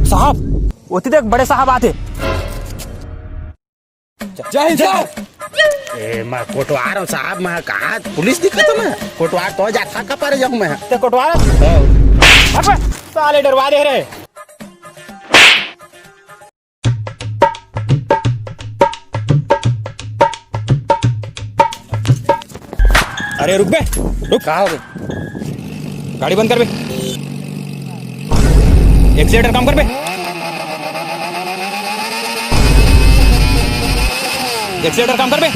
साहब होती देख बड़े साहब आते। जय जय। ए मैं कोटवार हूँ साहब, मैं कहा पुलिस दिखा तो मैं कोटवार तो जाता का पर जग मैं ते कोटवार साले डरवा दे रहे। अरे रुक बे, रुक। कहा हो गए? गाड़ी बंद कर बे, एक्सीलेटर काम कर बे, एक्सीलेटर काम कर बे।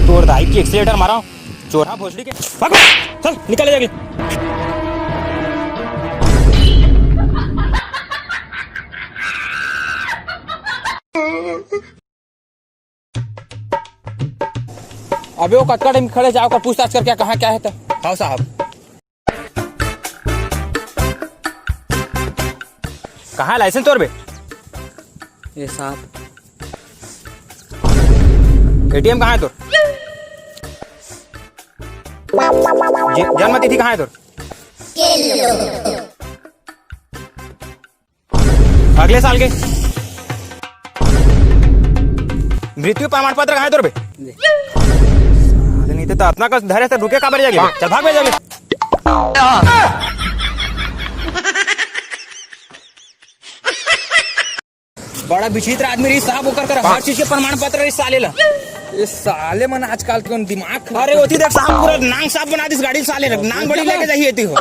तोड़ दाई की एक्सीलेटर मारा चोरा भोसड़ी के। भाग बे, चल निकल जाएगी। अबे वो कटका टाइम खड़े जाओ कर पूछताछ कर क्या कहाँ क्या है तो। हाँ साहब। कहाँ है लाइसेंस तोर बे? ये साहब। एटीएम कहाँ है तोर? जन्म तिथि कहाँ है तोर? अगले साल के। मृत्यु प्रमाण पत्र कहाँ है तोर बे? नहीं तो अपना का धैर्य से रुके काबर जागे। चल भाग में जागे। बड़ा विचित्र आदमी रही साहब, होकर कर हर चीज के प्रमाण पत्र रही साले ला। ये साले मन आजकल के दिमाग। अरे होती देख साहब पूरा नांग साफ बना दिस गाड़ी साले रख नांग बड़ी लेके जाइए थी हो।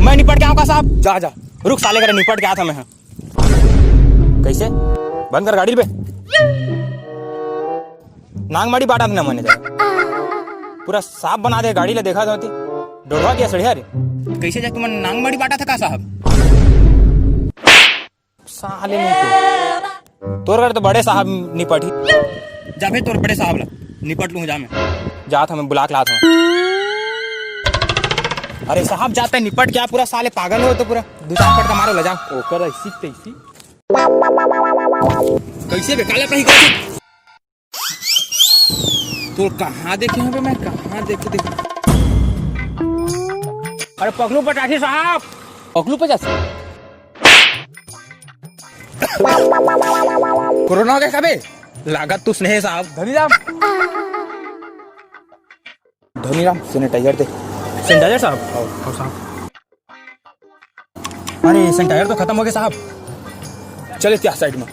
मैं निपट के आऊँ का साहब? जा जा रुक साले कर निपट के आया था मैं। कैसे बंद कर गाड़ी पे नांग माड़ी बाटा ना मैंने जाए पूरा साफ बना दे गाड़ी ले देखा था डोढ़वा क्या सड़िया रे। कैसे जाके मन नांग माड़ी बाटा था का साहब? साले में तोर कर तो बड़े साहब निपट ही जा भाई, तोर बड़े साहब ला निपट लूँ। जा मैं जा था, मैं बुला के ला था। अरे साहब जाते हैं निपट क्या पूरा साले पागल हो तो पूरा दूसरा पटका मारो ले जाओ। ओकर ऐसी तैसी कैसे बेकाले पे ही कैसे तो कहाँ देखे हैं बे? मैं कहाँ देखे देखे। अरे पगलू पटाखी साहब, अगलू 50 कोरोना हो गया कबे? लागत तू स्नेह साहब। धनीराम सैनिटाइजर दे। सैनिटाइजर साहब? आओ साहब। अरे सैनिटाइजर तो खत्म हो गया साहब। चले क्या साइड में।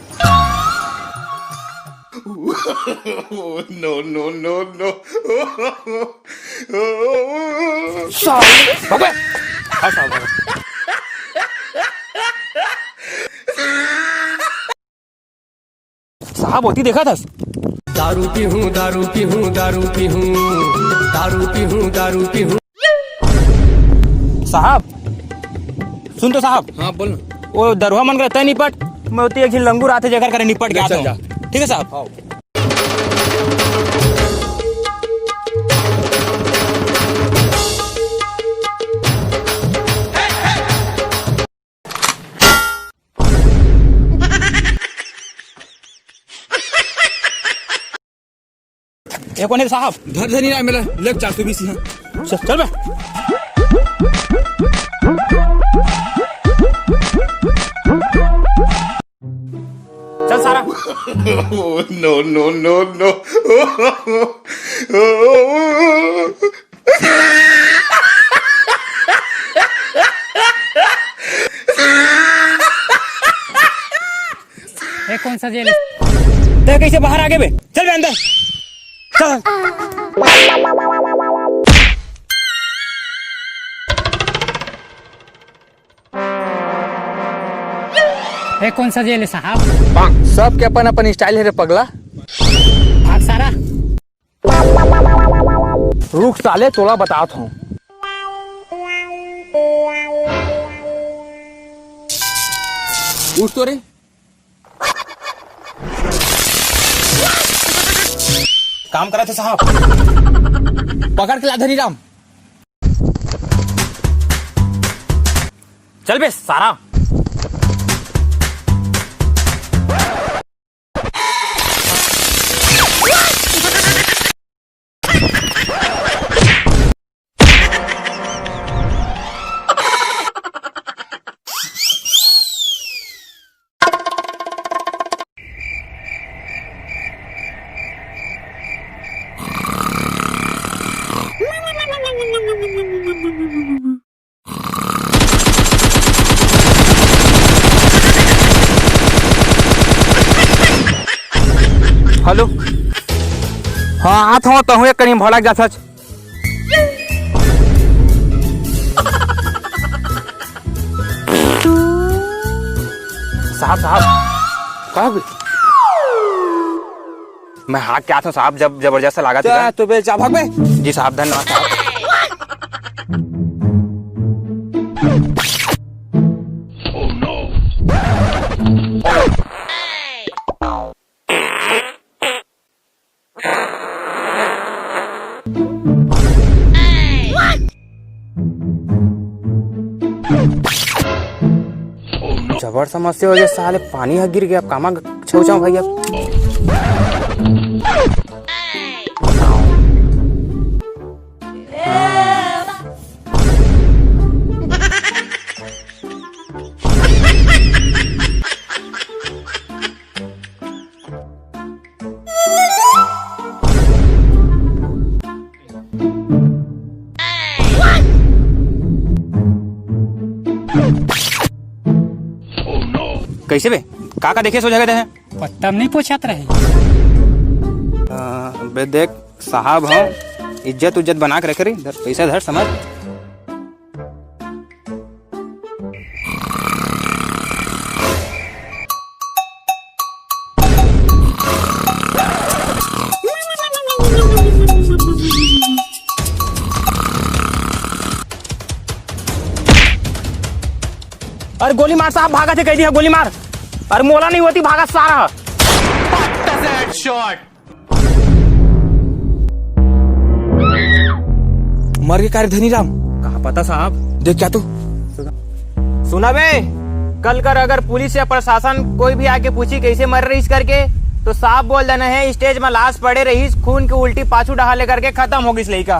No no no no. बाबा आओ साहब। साहब होती देखा था? दारू पी हूँ दारू पी हूँ दारू पी हूँ दारू पी हूँ दारू पी हूँ। साहब सुन तो साहब। हाँ बोल। वो दरवा मन करता है निपट, मैं होती एक लंगूर आते जगह करे निपट गया चल जा। ठीक है साहब। आओ। ये कौन है साहब? धर धनीराम मेरा लग 420 है। चल बे। चल Sara. No no no no. ये कौन सा जेल है? तो कैसे बाहर आ गए बे? चल बे अंदर चल। ये कौन सा जेल है साहब? सब के अपन अपन स्टाइल है रे पगला। भाग सारा। रुक साले तोला बतात हूँ। उठ तो रे। काम करा थे साहब। पकड़ के ला धनीराम। चल बे सारा। हेलो हाँ आत हूँ तहु एक करीम भड़क जा सच साहब साहब कब मैं हाँ क्या था साहब जब जबरदस्त लगा था तो बे जा भाग बे। जी साहब धन्यवाद साहब जबर समस्या हो गया साले पानी गिर गया अब कामा छो जाऊं भाई अब कैसे बे का देखे सो जगह देखे पत्ता नहीं पूछत रहे। बे देख साहब हो इज्जत उज्जत बना के रखे रही धर पैसा धर समझ अरे गोली मार साहब भागा थे कह दिया गोली मार अरे मोला नहीं होती भागा सारा मर के कार्य धनी राम कहा पता साहब देख क्या तू सुना बे कल कर अगर पुलिस या प्रशासन कोई भी आके पूछी कैसे मर रही करके तो साफ बोल देना है स्टेज में लाश पड़े रही खून की उल्टी पाछू डहाले करके खत्म होगी इस लड़का।